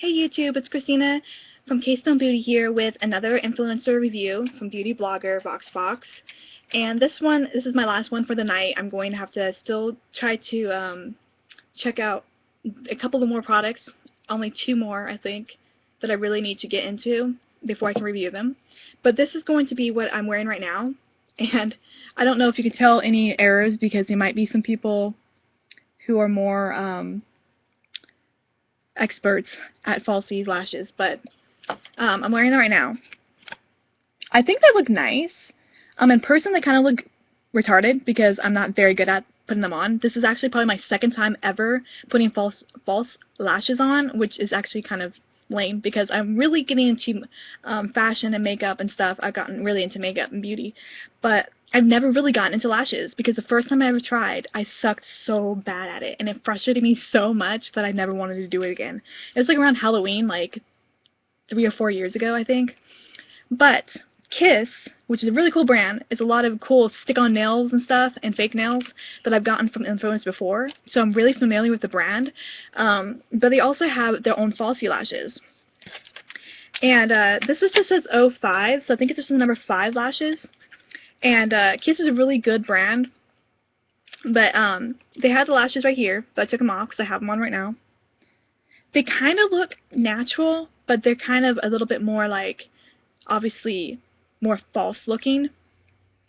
Hey YouTube, it's Christina from Keystone Beauty here with another influencer review from beauty blogger VoxBox. And this is my last one for the night. I'm going to have to still try to check out a couple of more products, only two more I think, that I really need to get into before I can review them. But this is going to be what I'm wearing right now. And I don't know if you can tell any errors because there might be some people who are more experts at falsies lashes, but I'm wearing them right now. I think they look nice. In person they kind of look retarded because I'm not very good at putting them on. This is actually probably my second time ever putting false lashes on, which is actually kind of lame because I'm really getting into fashion and makeup and stuff. I've gotten really into makeup and beauty, but I've never really gotten into lashes because the first time I ever tried, I sucked so bad at it, and it frustrated me so much that I never wanted to do it again. It was like around Halloween, like 3 or 4 years ago, I think. But Kiss, which is a really cool brand, is a lot of cool stick-on nails and stuff and fake nails that I've gotten from Influenster before, so I'm really familiar with the brand. But they also have their own falsie lashes. And this just says 05, so I think it's just the number 5 lashes. And Kiss is a really good brand, but they had the lashes right here, but I took them off because I have them on right now. They kind of look natural, but they're kind of a little bit more like, obviously, more false looking.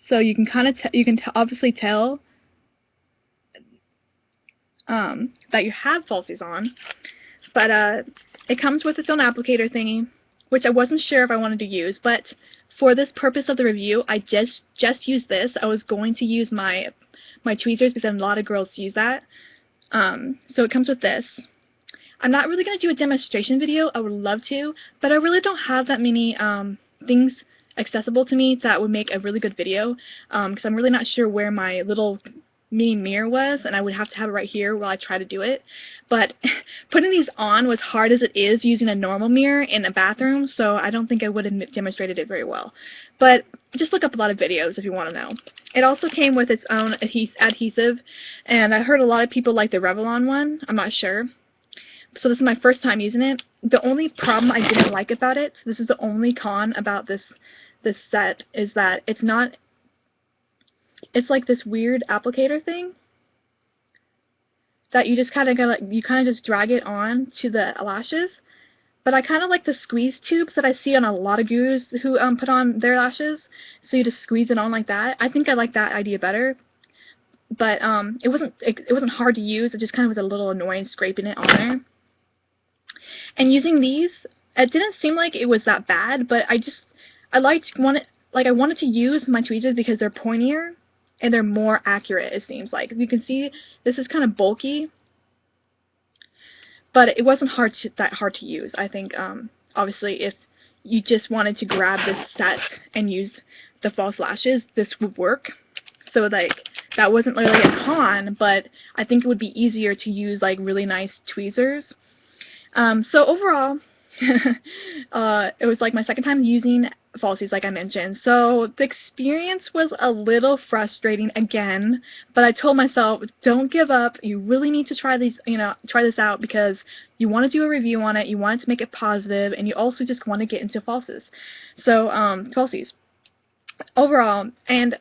So you can kind of obviously tell that you have falsies on, but it comes with its own applicator thingy, which I wasn't sure if I wanted to use, but for this purpose of the review, I just used this. I was going to use my tweezers because a lot of girls use that. So it comes with this. I'm not really going to do a demonstration video. I would love to, but I really don't have that many things accessible to me that would make a really good video, because I'm really not sure where my little mini mirror was, and I would have to have it right here while I try to do it. But putting these on was hard as it is using a normal mirror in a bathroom, so I don't think I would have demonstrated it very well. But just look up a lot of videos if you want to know. It also came with its own adhesive, and I heard a lot of people like the Revlon one. I'm not sure. So this is my first time using it. The only problem I didn't like about it, this is the only con about this set, is that it's like this weird applicator thing that you just kind of just drag it on to the lashes. But I kind of like the squeeze tubes that I see on a lot of gurus who put on their lashes. So you just squeeze it on like that. I think I like that idea better. But it wasn't hard to use. It just kind of was a little annoying scraping it on there. And using these, it didn't seem like it was that bad, but I wanted to use my tweezers because they're pointier and they're more accurate, it seems like. You can see this is kind of bulky, but it wasn't that hard to use. I think obviously if you just wanted to grab this set and use the false lashes, this would work. So like that wasn't really a con, but I think it would be easier to use like really nice tweezers. So overall, it was like my second time using falsies, like I mentioned. So the experience was a little frustrating again, but I told myself, don't give up. You really need to try this out because you want to do a review on it. You want to make it positive, and you also just want to get into falsies. So, falsies. Overall, and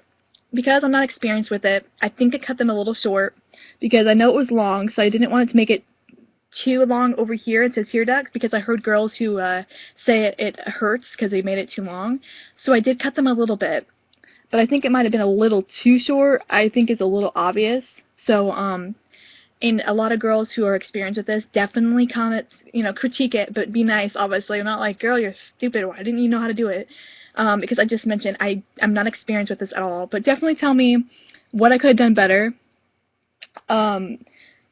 because I'm not experienced with it, I think I cut them a little short because I know it was long, so I didn't want it to make it too long over here into tear ducts because I heard girls who say it hurts because they made it too long. So I did cut them a little bit, but I think it might have been a little too short. I think it's a little obvious. So and a lot of girls who are experienced with this definitely comment, critique it, but be nice. Obviously, I'm not like, girl, you're stupid. Why didn't you know how to do it? Because I just mentioned I'm not experienced with this at all. But definitely tell me what I could have done better.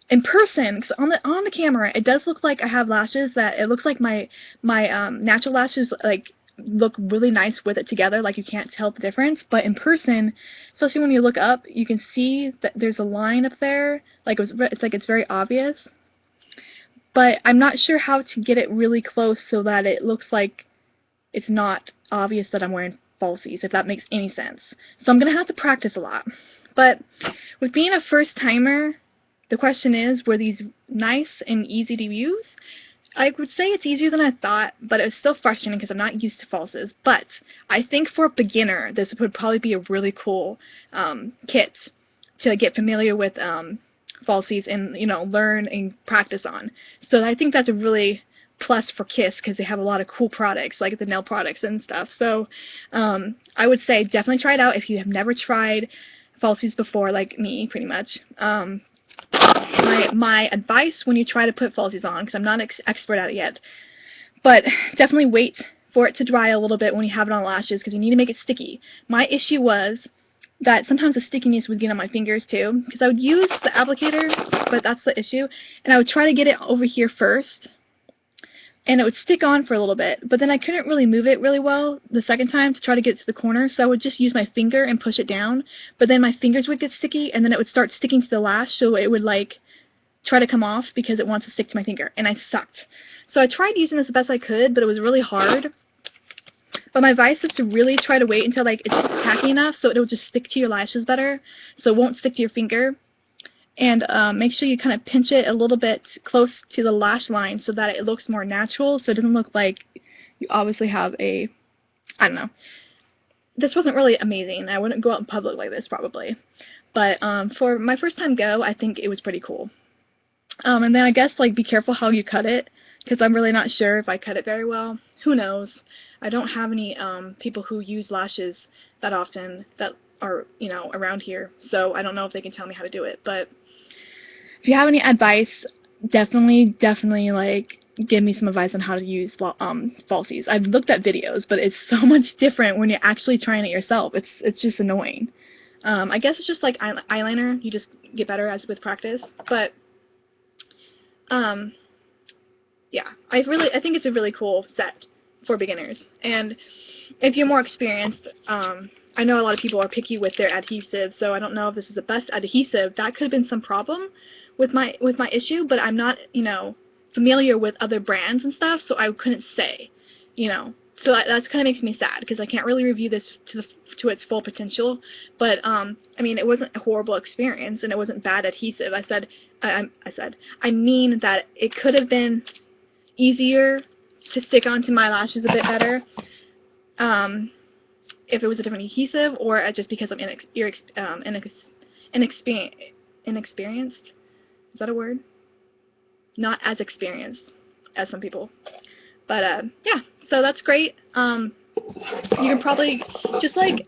In person, because on the camera, it does look like I have lashes that it looks like my natural lashes like look really nice with it together, like you can't tell the difference. But in person, especially when you look up, you can see that there's a line up there, like it's very obvious. But I'm not sure how to get it really close so that it looks like it's not obvious that I'm wearing falsies, if that makes any sense. So I'm gonna have to practice a lot. But with being a first timer, the question is, were these nice and easy to use? I would say it's easier than I thought, but it's still frustrating because I'm not used to falsies. But I think for a beginner, this would probably be a really cool kit to get familiar with falsies and, you know, learn and practice on. So I think that's a really plus for Kiss because they have a lot of cool products, like the nail products and stuff. So I would say definitely try it out if you have never tried falsies before, like me, pretty much. My advice when you try to put falsies on, because I'm not an expert at it yet, but definitely wait for it to dry a little bit when you have it on lashes because you need to make it sticky. My issue was that sometimes the stickiness would get on my fingers too, because I would use the applicator, but that's the issue, and I would try to get it over here first, and it would stick on for a little bit, but then I couldn't really move it really well the second time to try to get it to the corner, so I would just use my finger and push it down, but then my fingers would get sticky, and then it would start sticking to the lash, so it would like try to come off because it wants to stick to my finger, and I sucked. So I tried using this the best I could, but it was really hard. But my advice is to really try to wait until like it's tacky enough so it will just stick to your lashes better, so it won't stick to your finger. And make sure you kind of pinch it a little bit close to the lash line so that it looks more natural, so it doesn't look like you obviously have a, I don't know. This wasn't really amazing. I wouldn't go out in public like this probably. But for my first time go, I think it was pretty cool. And then I guess like be careful how you cut it, because I'm really not sure if I cut it very well. Who knows? I don't have any people who use lashes that often that are, you know, around here, so I don't know if they can tell me how to do it. But if you have any advice, definitely like give me some advice on how to use falsies. I've looked at videos, but it's so much different when you're actually trying it yourself. It's just annoying. I guess it's just like eyeliner. You just get better as with practice, but yeah, I think it's a really cool set for beginners. And if you're more experienced, I know a lot of people are picky with their adhesive, so I don't know if this is the best adhesive. That could have been some problem with my issue, but I'm not, you know, familiar with other brands and stuff, so I couldn't say, you know. So that's kind of makes me sad because I can't really review this to its full potential. But I mean, it wasn't a horrible experience and it wasn't bad adhesive. I mean that it could have been easier to stick onto my lashes a bit better if it was a different adhesive, or just because I'm inexperienced. Is that a word? Not as experienced as some people. But yeah, so that's great. You can probably, just like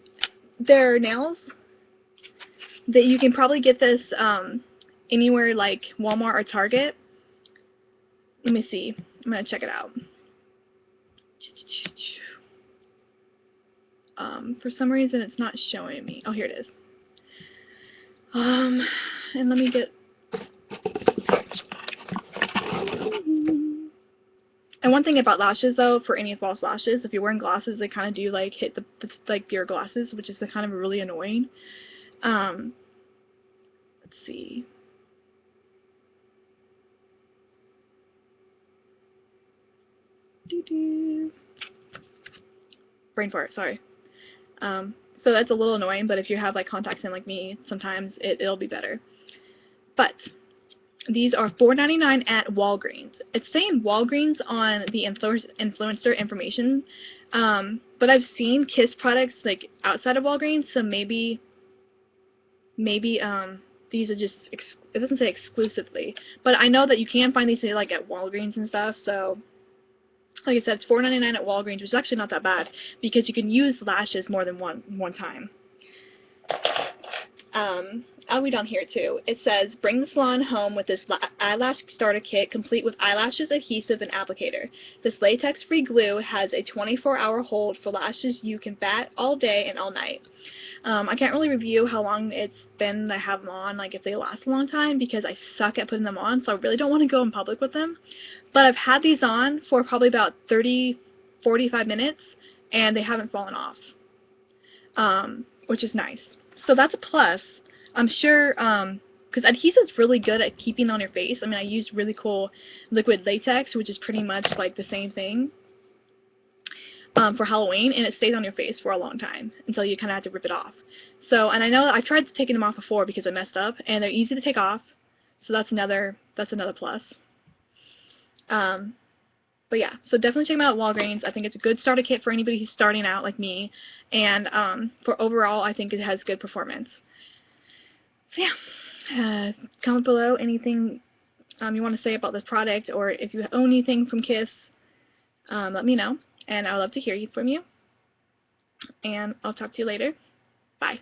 their nails, that you can probably get this anywhere like Walmart or Target. Let me see. I'm gonna check it out. For some reason it's not showing me. Oh, here it is. And let me get. And one thing about lashes, though, for any false lashes, if you're wearing glasses, they kind of do like hit like your glasses, which is kind of really annoying. Let's see. Brain fart. Sorry. So that's a little annoying, but if you have like contacts in like me, sometimes it'll be better. But these are $4.99 at Walgreens. It's saying Walgreens on the Influenster information, but I've seen Kiss products like outside of Walgreens, so maybe these are just it doesn't say exclusively, but I know that you can find these like at Walgreens and stuff. So like I said, it's $4.99 at Walgreens, which is actually not that bad because you can use lashes more than one time. I'll read on here too. It says, bring the salon home with this eyelash starter kit complete with eyelashes, adhesive, and applicator. This latex-free glue has a 24-hour hold for lashes you can bat all day and all night. I can't really review how long it's been that I have them on, like if they last a long time, because I suck at putting them on, so I really don't want to go in public with them. But I've had these on for probably about 30-45 minutes, and they haven't fallen off, which is nice. So that's a plus. I'm sure, because adhesive's really good at keeping on your face. I mean, I use really cool liquid latex, which is pretty much like the same thing for Halloween, and it stays on your face for a long time until you kind of have to rip it off. So, and I know I've tried taking them off before because I messed up, and they're easy to take off. So that's another plus. But yeah, so definitely check them out at Walgreens. I think it's a good starter kit for anybody who's starting out like me, and for overall, I think it has good performance. So yeah, comment below anything you want to say about this product, or if you own anything from Kiss, let me know, and I would love to hear from you. And I'll talk to you later. Bye.